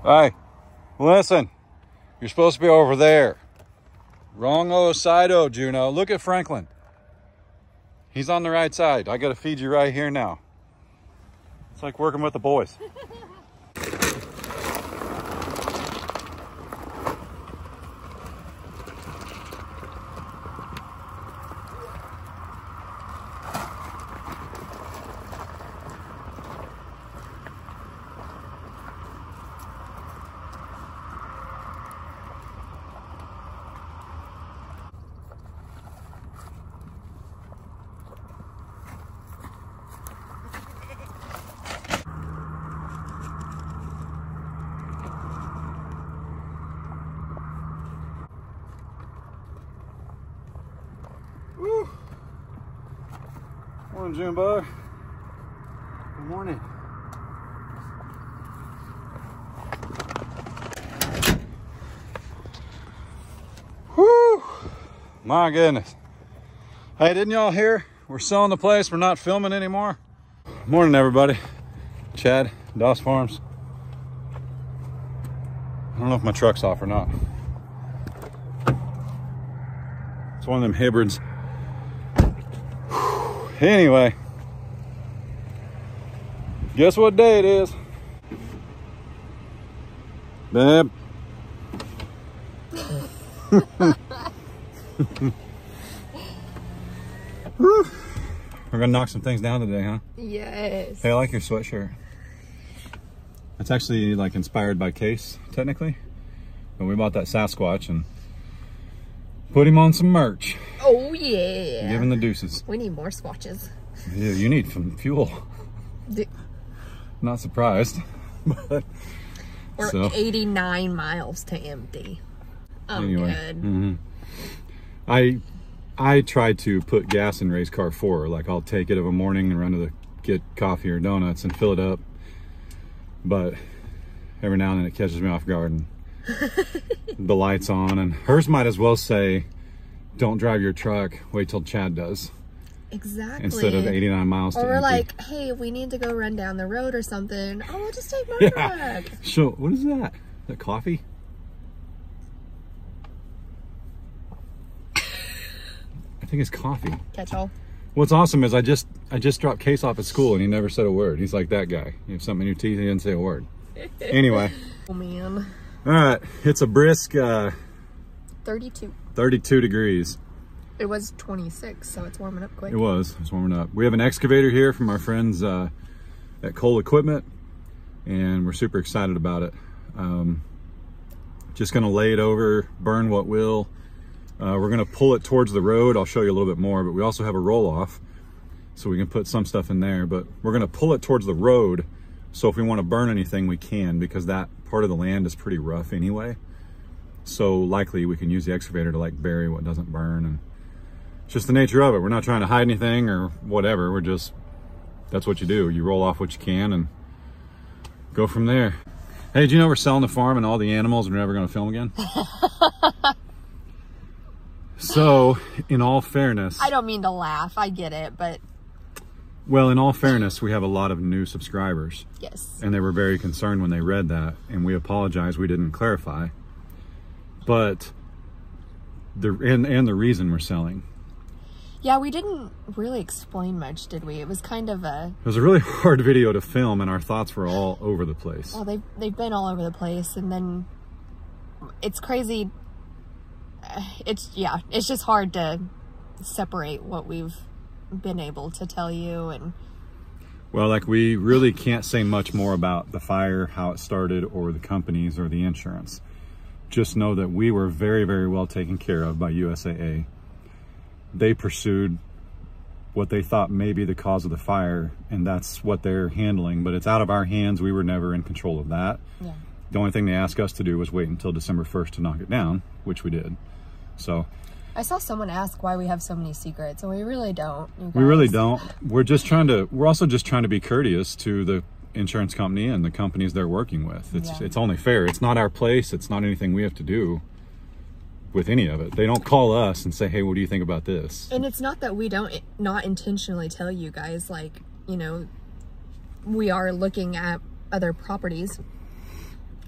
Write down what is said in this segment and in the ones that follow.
Hey, listen. You're supposed to be over there. Wrong side, Juno. Look at Franklin. He's on the right side. I gotta feed you right here now. It's like working with the boys. Woo. Morning, Junebug. Good morning. Whew. My goodness. Hey, didn't y'all hear? We're selling the place. We're not filming anymore. Morning, everybody. Chad, Doss Farms. I don't know if my truck's off or not. It's one of them hybrids. Anyway, guess what day it is? Babe. We're gonna knock some things down today, huh? Yes. Hey, I like your sweatshirt. It's actually like inspired by Case, technically. But we bought that Sasquatch and put him on some merch. Oh yeah. Giving the deuces. We need more swatches. Yeah, you need some fuel. Not surprised. But we're 89 miles to empty. Anyway. Good. I try to put gas in Ray's car for her. Like, I'll take it of a morning and run to get coffee or donuts and fill it up. But every now and then it catches me off guard and the light's on, and hers might as well say, don't drive your truck, wait till Chad does. Exactly. Instead of 89 miles to empty. Or empty. like, hey, we need to go run down the road or something. Oh, we'll just take my truck. So, what is that? Is that coffee? I think it's coffee. Catch-all. What's awesome is I just dropped Case off at school and he never said a word. He's like that guy. You have something in your teeth, he didn't say a word. Anyway. Oh man. All right, it's a brisk 32 degrees. It was 26, so it's warming up quick. It's warming up. We have an excavator here from our friends at Cole Equipment, and we're super excited about it. Just gonna lay it over, burn what will. We're gonna pull it towards the road. I'll show you a little bit more, but we also have a roll-off, so we can put some stuff in there, but we're gonna pull it towards the road, so if we wanna burn anything, we can, because that part of the land is pretty rough anyway. So likely we can use the excavator to like bury what doesn't burn, and it's just the nature of it. We're not trying to hide anything or whatever. We're just, that's what you do. You roll off what you can and go from there. Hey, do you know we're selling the farm and all the animals and we're never gonna film again? So, in all fairness... I don't mean to laugh, I get it, but... Well, in all fairness, we have a lot of new subscribers. Yes. And they were very concerned when they read that, and we apologize we didn't clarify. But, the reason we're selling. Yeah, we didn't really explain much, did we? It was kind of a... It was a really hard video to film, and our thoughts were all over the place. Well, they've been all over the place, and then it's crazy. It's just hard to separate what we've been able to tell you. And well, like, we really can't say much more about the fire, how it started, or the companies or the insurance. Just know that we were very, very well taken care of by USAA. They pursued what they thought may be the cause of the fire, and that's what they're handling, but it's out of our hands. We were never in control of that. Yeah. The only thing they asked us to do was wait until December 1st to knock it down, which we did. So I saw someone ask why we have so many secrets, and we really don't. We really don't. We're also just trying to be courteous to the insurance company and the companies they're working with. It's only fair. It's not our place. It's not anything we have to do with any of it. They don't call us and say, hey, what do you think about this? And it's not that we don't not intentionally tell you guys, like, you know, we are looking at other properties.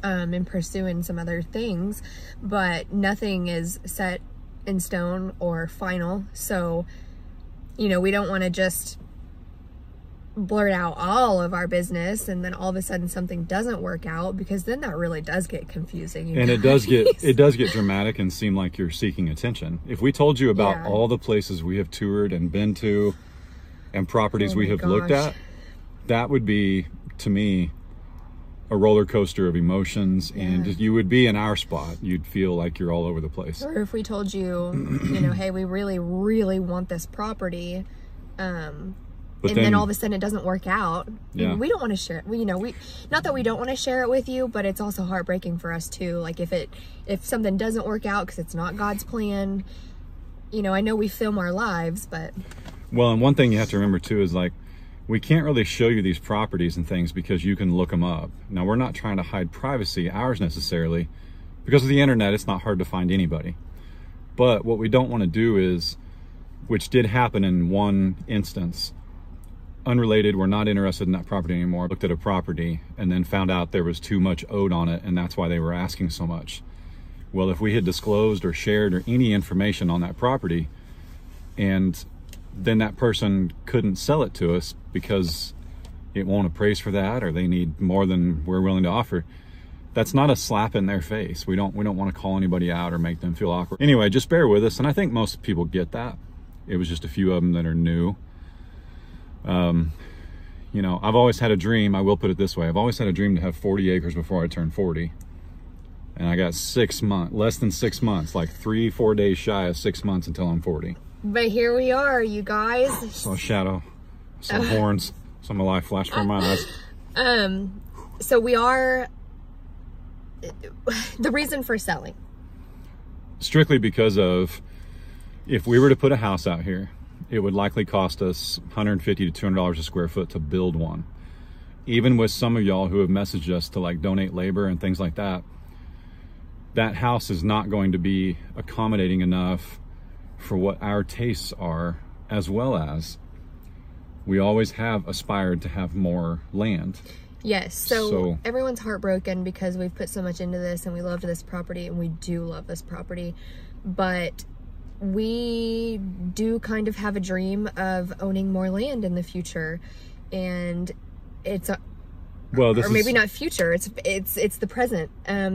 and pursuing some other things, but nothing is set in stone or final. So, you know, we don't want to just blurt out all of our business and then all of a sudden something doesn't work out, because then that really does get confusing. And it does get dramatic and seem like you're seeking attention. If we told you about all the places we have toured and been to and properties we have looked at, that would be, to me, a roller coaster of emotions, and you would be in our spot. You'd feel like you're all over the place. Or if we told you, you know, hey, we really, really want this property, and then all of a sudden it doesn't work out. Yeah. We don't want to share it. You know, not that we don't want to share it with you, but it's also heartbreaking for us too. Like if something doesn't work out because it's not God's plan, you know, I know we film our lives, but. Well, and one thing you have to remember too is, like, we can't really show you these properties and things because you can look them up. Now, we're not trying to hide privacy, ours necessarily. Because of the internet, it's not hard to find anybody. But what we don't want to do is, which did happen in one instance, unrelated, we're not interested in that property anymore, looked at a property and then found out there was too much owed on it, and that's why they were asking so much. Well, if we had disclosed or shared or any information on that property, and then that person couldn't sell it to us because it won't appraise for that, or they need more than we're willing to offer, that's not a slap in their face. We don't want to call anybody out or make them feel awkward. Anyway, just bear with us, and I think most people get that. It was just a few of them that are new. You know, I've always had a dream, I will put it this way, I've always had a dream to have 40 acres before I turned 40. And I got less than 6 months, like 3-4 days shy of 6 months until I'm 40. But here we are, you guys. I saw a shadow, saw horns, saw my life flash from my eyes. So we are, the reason for selling. Strictly because of, if we were to put a house out here, it would likely cost us $150 to $200 a square foot to build one. Even with some of y'all who have messaged us to, like, donate labor and things like that, that house is not going to be accommodating enough for what our tastes are, as well as we always have aspired to have more land. Yes, so everyone's heartbroken because we've put so much into this and we loved this property, and we do love this property, but we do kind of have a dream of owning more land in the future, and it's maybe not future, it's the present,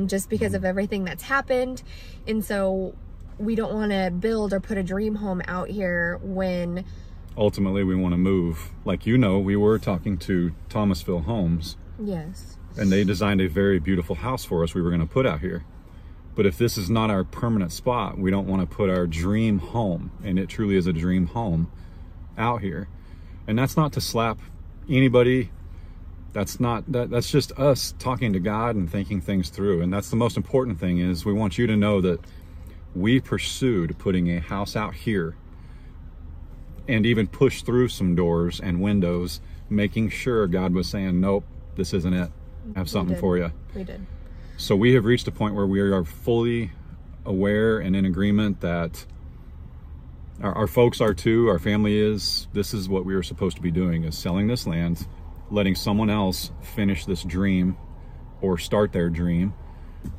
just because of everything that's happened. And so we don't want to build or put a dream home out here when ultimately we want to move. Like, you know, we were talking to Thomasville Homes. Yes. And they designed a very beautiful house for us we were going to put out here. But if this is not our permanent spot, we don't want to put our dream home, and it truly is a dream home, out here. And that's not to slap anybody. That's just us talking to God and thinking things through. And that's the most important thing, is we want you to know that we pursued putting a house out here, and even pushed through some doors and windows, making sure God was saying, nope, this isn't it. I have something for you. We did. So we have reached a point where we are fully aware and in agreement that our folks are too, our family is, this is what we are supposed to be doing, is selling this land, letting someone else finish this dream or start their dream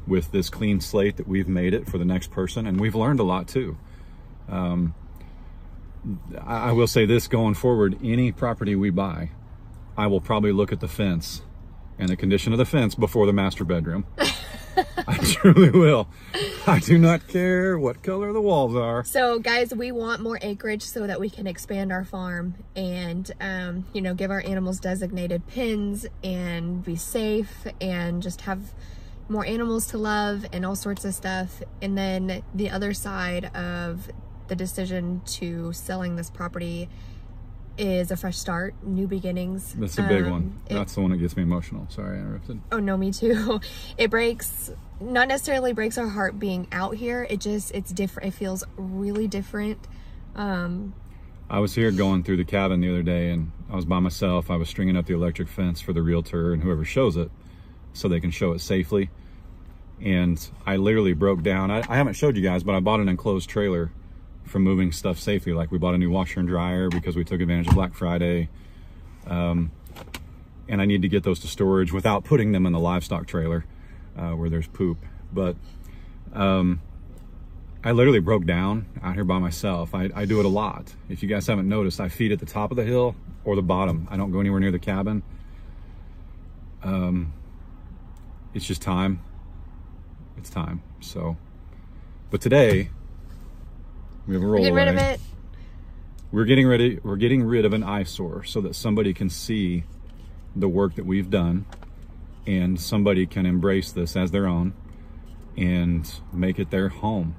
with this clean slate that we've made it for the next person. And we've learned a lot too. I will say this, going forward, any property we buy, I will probably look at the fence and the condition of the fence before the master bedroom. I truly will. I do not care what color the walls are. So guys, we want more acreage so that we can expand our farm and, you know, give our animals designated pens and be safe and just have more animals to love and all sorts of stuff. And then the other side of the decision to selling this property is a fresh start, new beginnings. That's a big one. That's the one that gets me emotional. Sorry, I interrupted. Oh no, me too. It not necessarily breaks our heart being out here. It's different. It feels really different. I was here going through the cabin the other day, and I was by myself. I was stringing up the electric fence for the realtor and whoever shows it, so they can show it safely. And I literally broke down. I haven't showed you guys, but I bought an enclosed trailer for moving stuff safely. Like, we bought a new washer and dryer because we took advantage of Black Friday. And I need to get those to storage without putting them in the livestock trailer. where there's poop. But I literally broke down out here by myself. I do it a lot. If you guys haven't noticed, I feed at the top of the hill or the bottom. I don't go anywhere near the cabin. It's just time. It's time. So, but today we have a rollaway. Get rid of it. We're getting rid of an eyesore so that somebody can see the work that we've done and somebody can embrace this as their own and make it their home.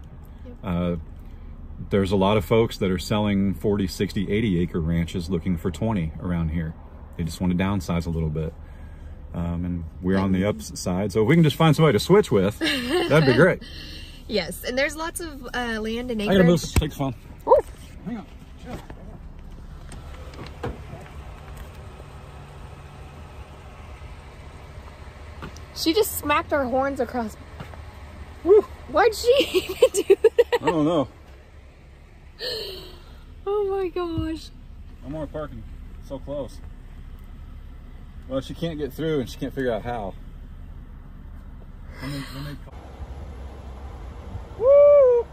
There's a lot of folks that are selling 40, 60, 80 acre ranches looking for 20 around here. They just want to downsize a little bit. And we're on the upside. So if we can just find somebody to switch with, that'd be great. Yes, and there's lots of land and I acreage. gotta move. Take the phone. Ooh. Hang on. Chill. She just smacked our horns across. Woo. Why'd she even do that? I don't know. Oh my gosh. I'm only parking so close. Well, she can't get through and she can't figure out how. Woo!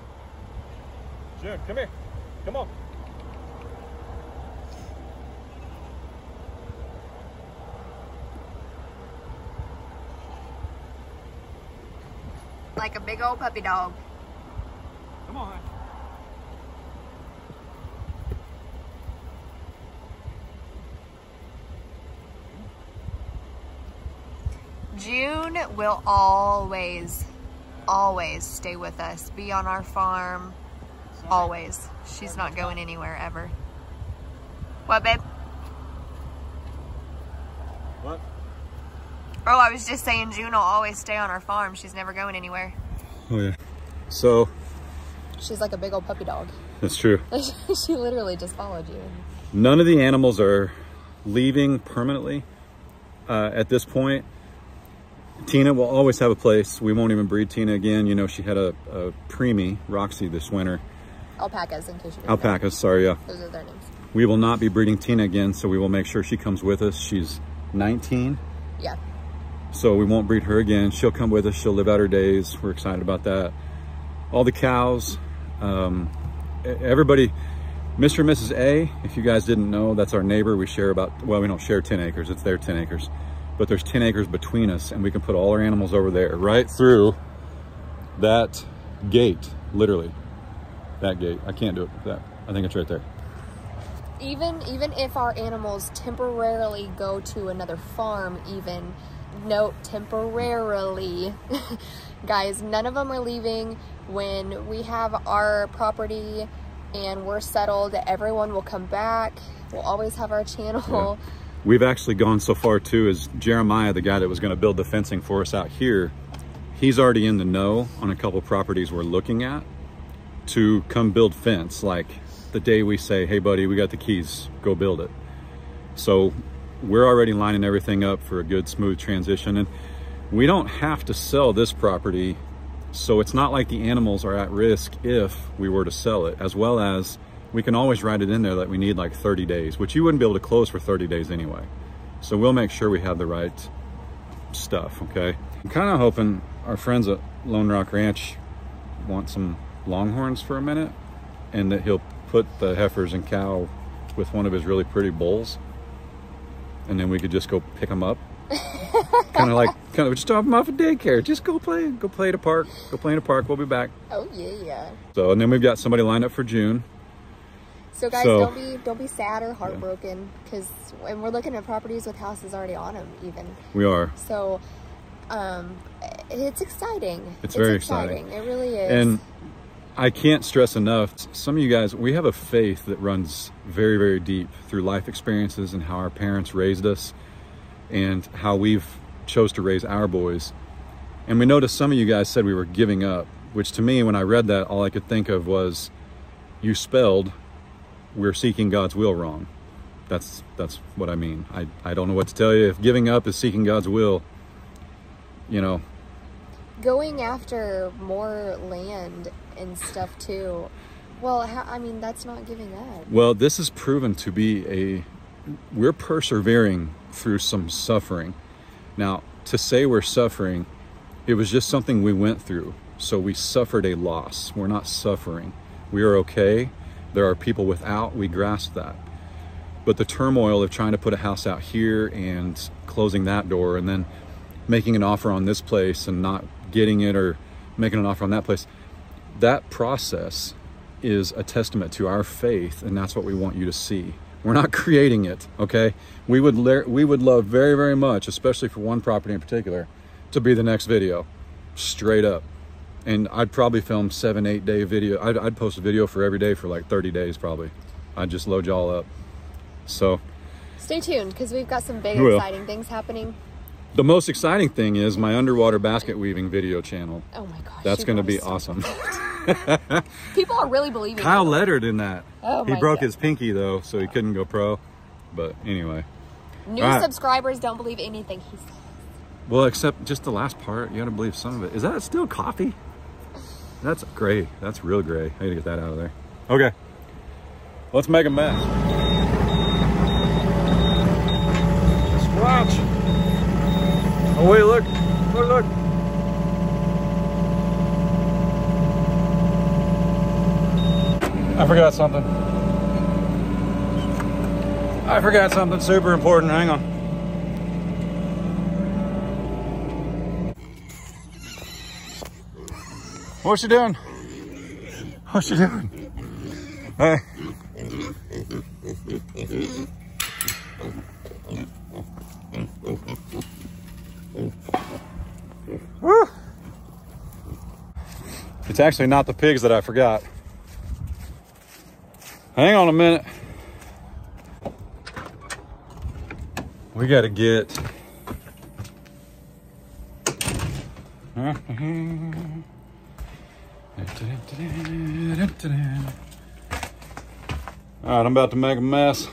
June, come here. Come on. Like a big old puppy dog. Come on. June will always stay with us, be on our farm, always. She's not going anywhere ever. What, babe? What? Oh, I was just saying June will always stay on our farm. She's never going anywhere. Oh yeah. So. She's like a big old puppy dog. That's true. She literally just followed you. None of the animals are leaving permanently at this point. Tina will always have a place. We won't even breed Tina again. You know, she had a preemie, Roxy, this winter. Alpacas, in case you didn't know. Alpacas, sorry, yeah. Those are their names. We will not be breeding Tina again, so we will make sure she comes with us. She's 19. Yeah. So we won't breed her again. She'll come with us. She'll live out her days. We're excited about that. All the cows, everybody, Mr. and Mrs. A, if you guys didn't know, that's our neighbor. We share about, well, we don't share 10 acres. It's their 10 acres. But there's 10 acres between us, and we can put all our animals over there, right through that gate, literally. That gate. I can't do it with that. I think it's right there. Even if our animals temporarily go to another farm, even, note temporarily, guys, none of them are leaving. When we have our property and we're settled, everyone will come back. We'll always have our channel. Yeah. We've actually gone so far too as Jeremiah, the guy that was going to build the fencing for us out here, he's already in the know on a couple properties we're looking at to come build fence. Like the day we say, hey buddy, we got the keys, go build it. So we're already lining everything up for a good smooth transition, and we don't have to sell this property. So it's not like the animals are at risk if we were to sell it, as well as we can always write it in there that we need like 30 days, which you wouldn't be able to close for 30 days anyway. So we'll make sure we have the right stuff, okay? I'm kind of hoping our friends at Lone Rock Ranch want some longhorns for a minute, and that he'll put the heifers and cow with one of his really pretty bulls, and then we could just go pick them up. kind of just drop them off at daycare. Just go play at a park. Go play in a park. We'll be back. Oh yeah. So, and then we've got somebody lined up for June. So guys, don't be sad or heartbroken, because when we're looking at properties with houses already on them, even. We are. So, it's exciting. It's very exciting. It really is. And I can't stress enough, some of you guys, we have a faith that runs very, very deep through life experiences and how our parents raised us and how we've chose to raise our boys. And we noticed some of you guys said we were giving up, which to me, when I read that, all I could think of was, you spelled we're seeking God's will wrong. That's what I mean. I don't know what to tell you. If giving up is seeking God's will, you know. Going after more land and stuff too. Well, I mean, that's not giving up. Well, this is proven to be we're persevering through some suffering. Now, to say we're suffering It was just something we went through. So we suffered a loss. We're not suffering. We are okay. There are people without, we grasp that. But the turmoil of trying to put a house out here and closing that door and then making an offer on this place and not getting it, or making an offer on that place, that process is a testament to our faith, and that's what we want you to see. We're not creating it, okay? We would love very, very much, especially for one property in particular, to be the next video, straight up. And I'd probably film 7-8 day video. I'd post a video for every day for like 30 days probably. I'd just load y'all up. So stay tuned, because we've got some big exciting things happening. The most exciting thing is my underwater basket weaving video channel. Oh my gosh. That's going to be awesome. People are really believing Kyle lettered in that. Oh he broke his pinky though, so he couldn't go pro. But anyway. New subscribers don't believe anything he says. Well, except just the last part. You got to believe some of it. Is that still coffee? That's gray. That's real gray. I need to get that out of there. Okay. Let's make a mess. Squatch. Oh wait, look. Look, look. I forgot something. I forgot something super important. Hang on. What's she doing? What's she doing? Hey. Woo. It's actually not the pigs that I forgot. Hang on a minute. We got to get... All right, I'm about to make a mess.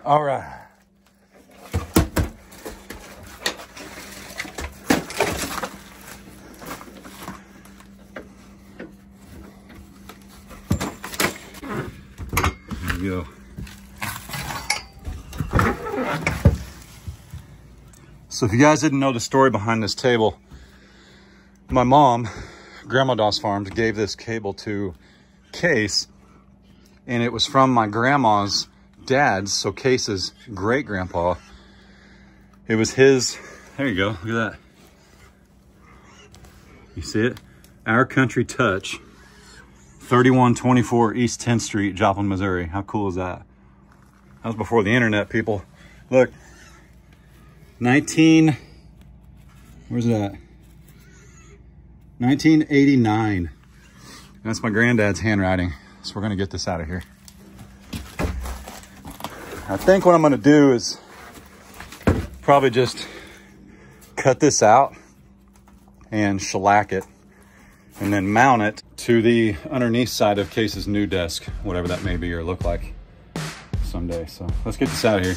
All right. There we go. So if you guys didn't know the story behind this table, my mom, Grandma Doss Farms, gave this cable to Case, and it was from my grandma's dad's, so Case's great grandpa. It was his, there you go, look at that. You see it? Our Country Touch, 3124 East 10th Street, Joplin, Missouri. How cool is that? That was before the internet, people. Look. Where's it at? 1989. That's my granddad's handwriting. So we're gonna get this out of here. I think what I'm gonna do is probably just cut this out and shellac it and then mount it to the underneath side of Case's new desk, whatever that may be or look like someday. So let's get this out of here.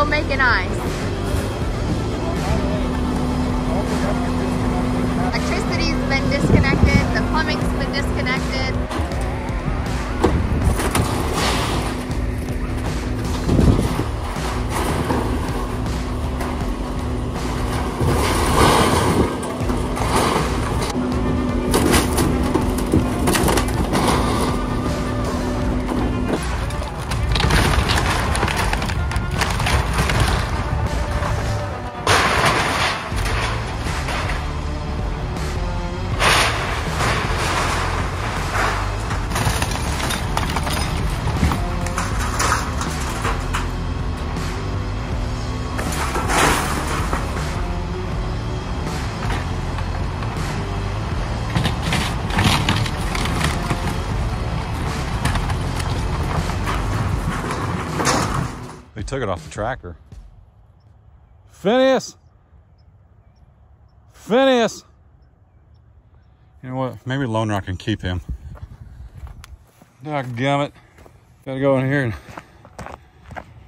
Making ice. Electricity's been disconnected, the plumbing's been disconnected. took it off the tractor. Phineas! Phineas! You know what? Maybe Lone Rock can keep him. Dadgummit. Gotta go in here and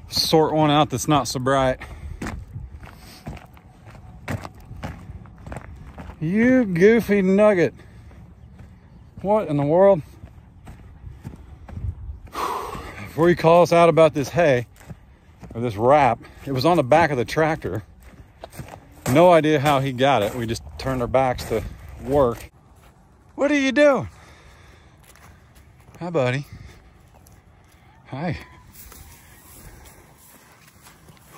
sort one out that's not so bright. You goofy nugget. What in the world? Before you call us out about this hay, or this wrap, it was on the back of the tractor. No idea how he got it. We just turned our backs to work. What are you doing? Hi, buddy. Hi.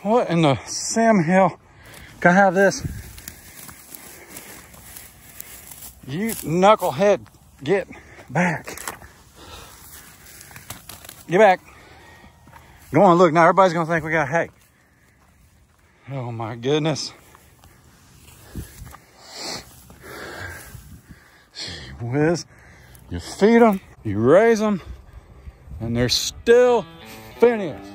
What in the Sam Hill? Can I have this? You knucklehead, get back. Get back. Go on, look, now everybody's gonna think we got hay. Oh my goodness. Gee whiz. You feed them, you raise them, and they're still Phineas.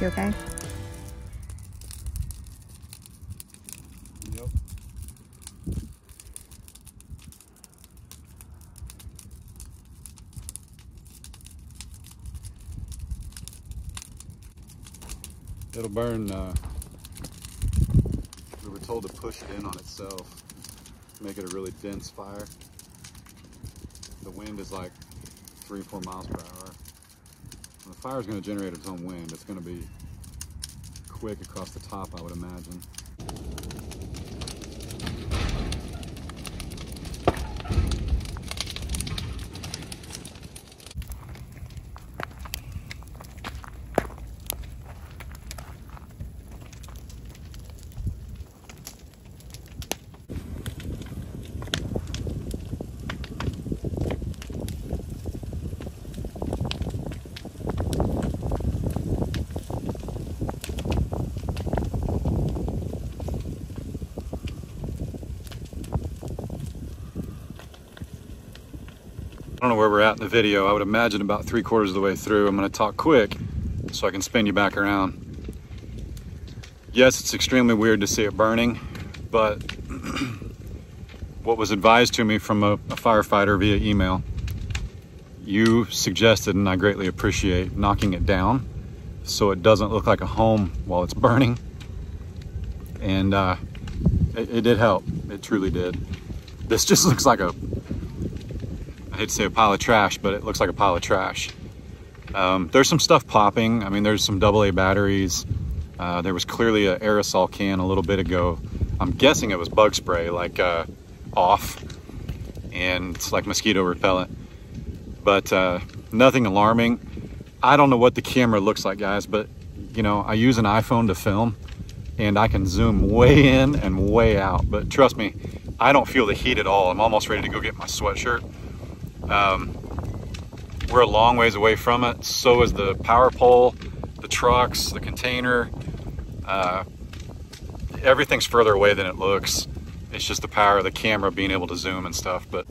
You okay? Yep. It'll burn. We were told to push it in on itself, make it a really dense fire. The wind is like 3-4 miles per hour. The fire is going to generate its own wind. It's going to be quick across the top, I would imagine. I don't know where we're at in the video. I would imagine about 3/4 of the way through. I'm going to talk quick so I can spin you back around. Yes, it's extremely weird to see it burning, but what was advised to me from a firefighter via email, you suggested, and I greatly appreciate, knocking it down so it doesn't look like a home while it's burning. And it did help. It truly did. This just looks like I hate to say a pile of trash, but it looks like a pile of trash. There's some stuff popping. I mean, there's some AA batteries. There was clearly an aerosol can a little bit ago. I'm guessing it was bug spray, like off, and it's like mosquito repellent, but nothing alarming. I don't know what the camera looks like, guys, but you know, I use an iPhone to film and I can zoom way in and way out, but trust me, I don't feel the heat at all. I'm almost ready to go get my sweatshirt. We're a long ways away from it. So is the power pole, the trucks, the container. everything's further away than it looks. It's just the power of the camera being able to zoom and stuff, but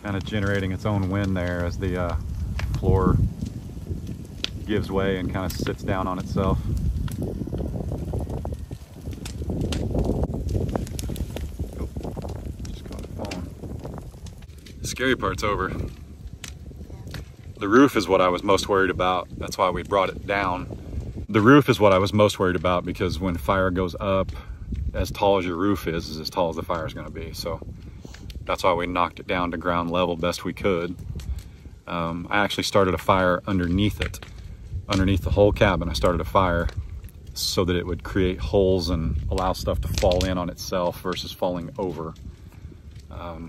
kind of generating its own wind there as the floor gives way and kind of sits down on itself. Just got the phone. The scary part's over. The roof is what I was most worried about. That's why we brought it down. The roof is what I was most worried about, because when fire goes up, as tall as your roof is as tall as the fire is going to be. So that's why we knocked it down to ground level best we could. I actually started a fire underneath it. Underneath the whole cabin, I started a fire so that it would create holes and allow stuff to fall in on itself versus falling over. A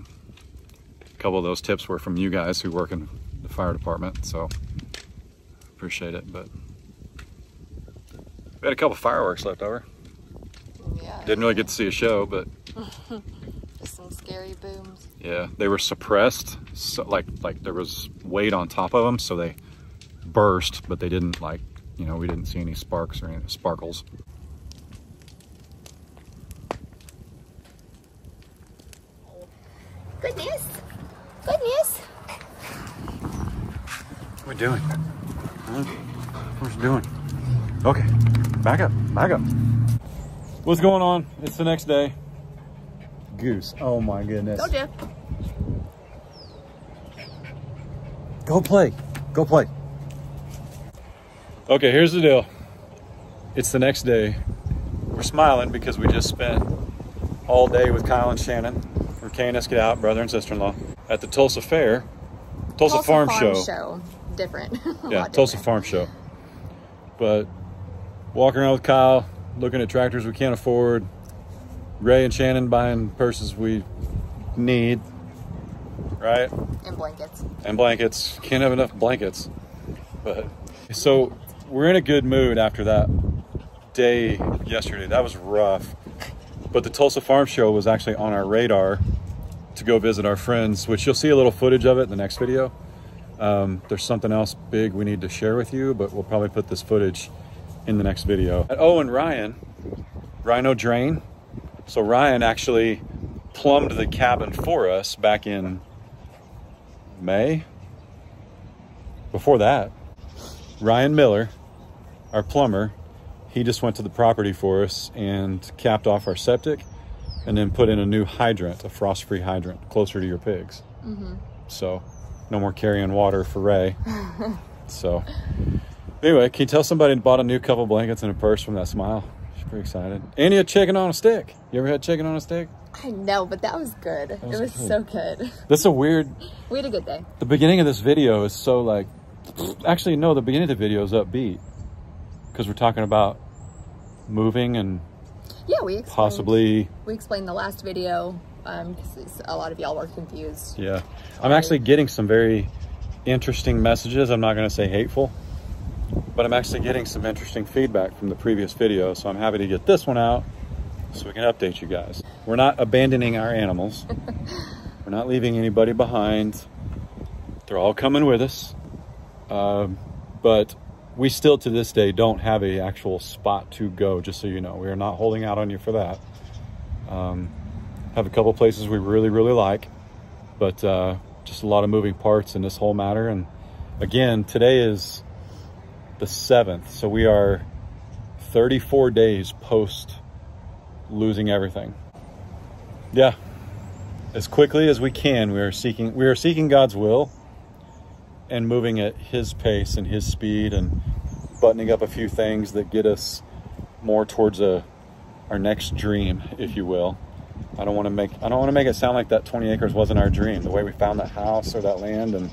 couple of those tips were from you guys who work in the fire department, so appreciate it. But we had a couple fireworks left over. Yeah. Didn't really get to see a show, but just some scary booms. Yeah, they were suppressed, so like there was weight on top of them, so they burst, but they didn't, like, you know, we didn't see any sparks or any sparkles. Goodness! Goodness! What are we doing? Huh? What's doing? Okay, back up, back up. What's going on? It's the next day. Goose, oh my goodness. Go, Jeff. Go play, go play. Okay, here's the deal. It's the next day. We're smiling because we just spent all day with Kyle and Shannon from KNS Get Out, brother and sister-in-law, at the Tulsa Fair. Tulsa Farm Show. Different. Yeah, Tulsa Farm Show. But walking around with Kyle, looking at tractors we can't afford. Ray and Shannon buying purses we need, right? And blankets. And blankets. Can't have enough blankets. But so we're in a good mood after that day yesterday. That was rough. But the Tulsa Farm Show was actually on our radar to go visit our friends, which you'll see a little footage of it in the next video. There's something else big we need to share with you, but we'll probably put this footage in the next video. Oh, and Ryan O'Drain. So Ryan actually plumbed the cabin for us back in May. Before that, Ryan Miller, our plumber, he just went to the property for us and capped off our septic and then put in a new hydrant, a frost-free hydrant, closer to your pigs. Mm-hmm. So no more carrying water for Ray. So anyway, can you tell somebody bought a new couple blankets and a purse from that smile? She's pretty excited. And you had chicken on a stick. You ever had chicken on a stick? I know, but that was good. It was so good. That's a weird... We had a good day. The beginning of this video is so like... Actually, no, the beginning of the video is upbeat. Because we're talking about moving and... Yeah, we explained the last video because a lot of y'all were confused. Yeah. I'm actually getting some very interesting messages. I'm not going to say hateful, but I'm actually getting some interesting feedback from the previous video. So I'm happy to get this one out so we can update you guys. We're not abandoning our animals. We're not leaving anybody behind. They're all coming with us. But we still to this day don't have a actual spot to go, just so you know. We are not holding out on you for that. Have a couple places we really, really like, but just a lot of moving parts in this whole matter. And again, today is the 7th, so we are 34 days post losing everything. Yeah, as quickly as we can, we are seeking God's will and moving at his pace and his speed and buttoning up a few things that get us more towards our next dream, if you will. I don't want to make it sound like that 20 acres wasn't our dream, the way we found that house or that land, and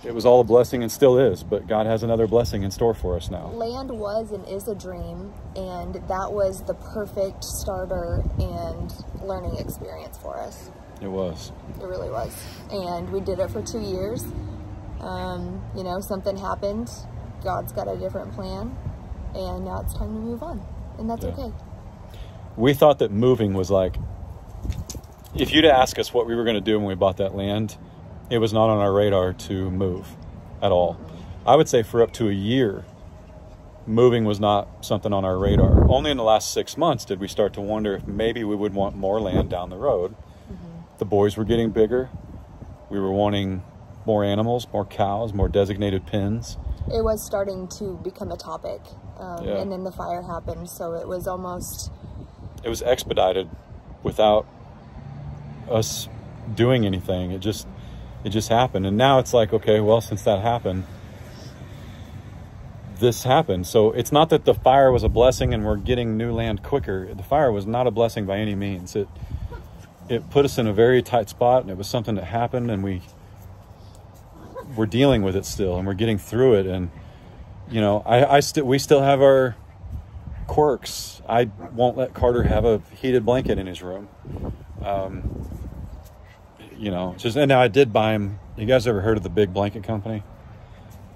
it was all a blessing and still is, but God has another blessing in store for us now. Land was and is a dream, and that was the perfect starter and learning experience for us. It was. It really was. And we did it for 2 years. You know, something happened. God's got a different plan, and now it's time to move on, and that's okay. We thought that moving was like if you'd ask us what we were going to do when we bought that land, it was not on our radar to move at all. I would say for up to a year, moving was not something on our radar. Only in the last 6 months did we start to wonder if maybe we would want more land down the road. The boys were getting bigger. We were wanting more animals, more cows, more designated pens. It was starting to become a topic. And then the fire happened, so it was almost... It was expedited without us doing anything. It just happened. And now it's like, okay, well, since that happened, this happened. So it's not that the fire was a blessing and we're getting new land quicker. The fire was not a blessing by any means. It put us in a very tight spot, and it was something that happened, and we're dealing with it still, and we're getting through it. And you know, we still have our quirks. I won't let Carter have a heated blanket in his room. You know, and now I did buy him. You guys ever heard of the Big Blanket Company?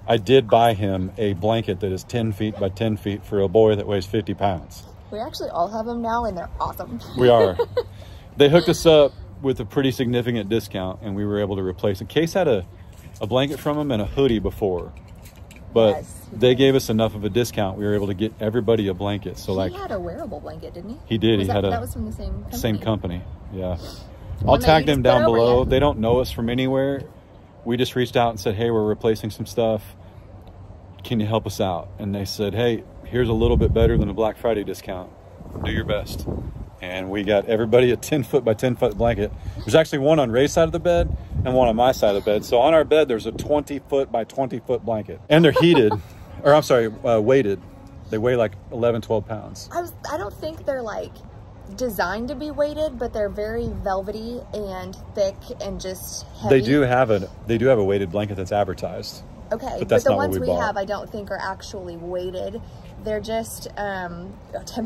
I did buy him a blanket that is 10 feet by 10 feet for a boy that weighs 50 pounds. We actually all have them now, and they're awesome. We are. They hooked us up with a pretty significant discount, and we were able to replace it. Case had a blanket from them and a hoodie before, but they gave us enough of a discount. We were able to get everybody a blanket. So he had a wearable blanket, didn't he? He did. That was from the same company. Same company, yeah. I'll tag them down below. They don't know us from anywhere. We just reached out and said, hey, we're replacing some stuff. Can you help us out? And they said, hey, here's a little bit better than a Black Friday discount. Do your best. And we got everybody a 10 foot by 10 foot blanket. There's actually one on Ray's side of the bed and one on my side of the bed. So on our bed, there's a 20 foot by 20 foot blanket. And they're heated, or I'm sorry, weighted. They weigh like 11, 12 pounds. I don't think they're like designed to be weighted, but they're very velvety and thick and just heavy. They do have a weighted blanket that's advertised. Okay, but that's the not ones what we we bought. have, I don't think are actually weighted. They're just 10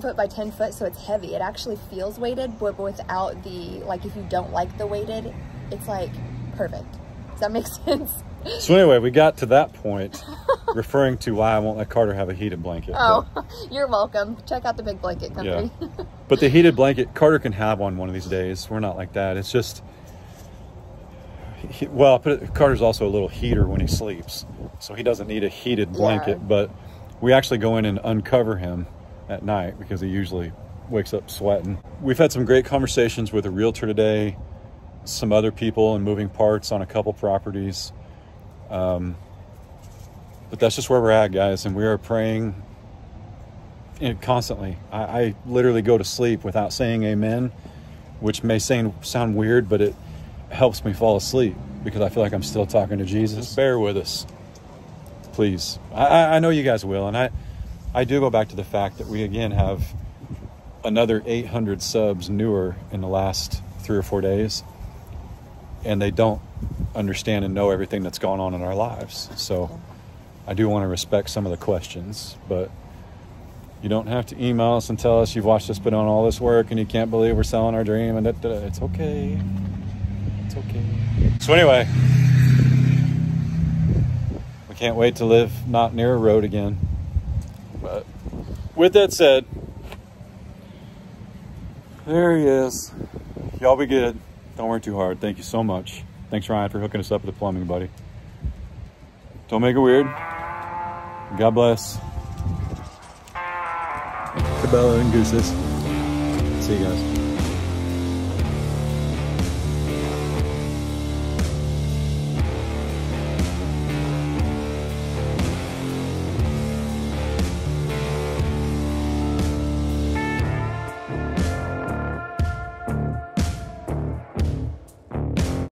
foot by 10 foot, so it's heavy. It actually feels weighted, but without the, like, if you don't like the weighted, it's like perfect. Does that make sense? So anyway, we got to that point, referring to why I won't let Carter have a heated blanket. Oh, you're welcome. Check out the Big Blanket Company. Yeah. But the heated blanket, Carter can have one of these days. We're not like that. It's just, well, Carter's also a little heater when he sleeps, so he doesn't need a heated blanket. Yeah. But we actually go in and uncover him at night because he usually wakes up sweating. We've had some great conversations with a realtor today, some other people and moving parts on a couple properties. But that's just where we're at, guys, and we are praying constantly. I literally go to sleep without saying amen, which may sound weird, but it helps me fall asleep because I feel like I'm still talking to Jesus. Just bear with us, please. I know you guys will, and I do go back to the fact that we again have another 800 subs newer in the last 3 or 4 days, and they don't understand and know everything that's gone on in our lives. So I do want to respect some of the questions, but you don't have to email us and tell us you've watched us put on all this work and you can't believe we're selling our dream and it's okay. It's okay. So anyway, we can't wait to live not near a road again. But with that said, there he is. Y'all be good. Don't work too hard. Thank you so much. Thanks, Ryan, for hooking us up with the plumbing, buddy. Don't make it weird. God bless. Cabela and Gooses. See you guys.